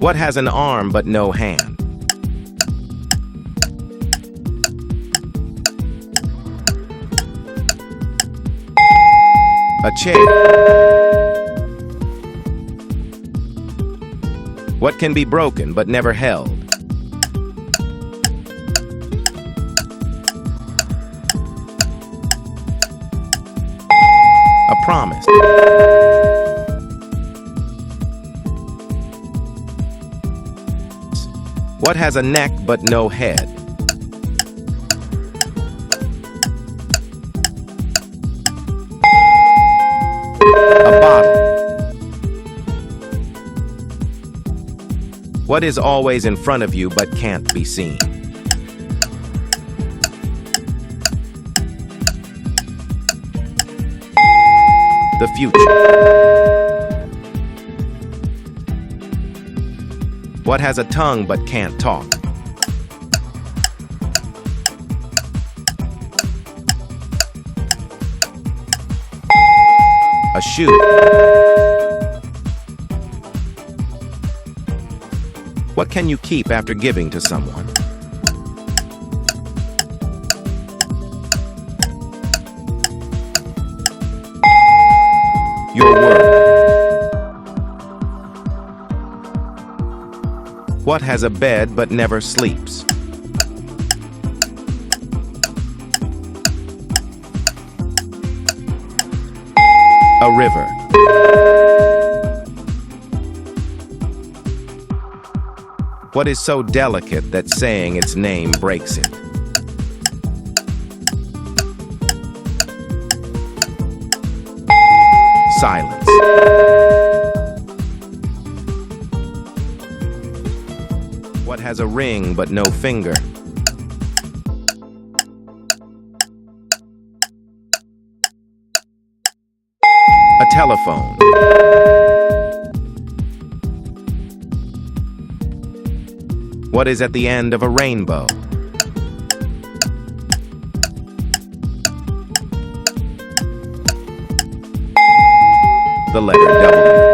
What has an arm but no hand? A chair. What can be broken but never held? A promise. What has a neck but no head? A bottle. What is always in front of you but can't be seen? The future. What has a tongue but can't talk? A shoe. What can you keep after giving to someone? Your word. What has a bed but never sleeps? A river. What is so delicate that saying its name breaks it? Silence. What has a ring but no finger? A telephone. What is at the end of a rainbow? The letter W.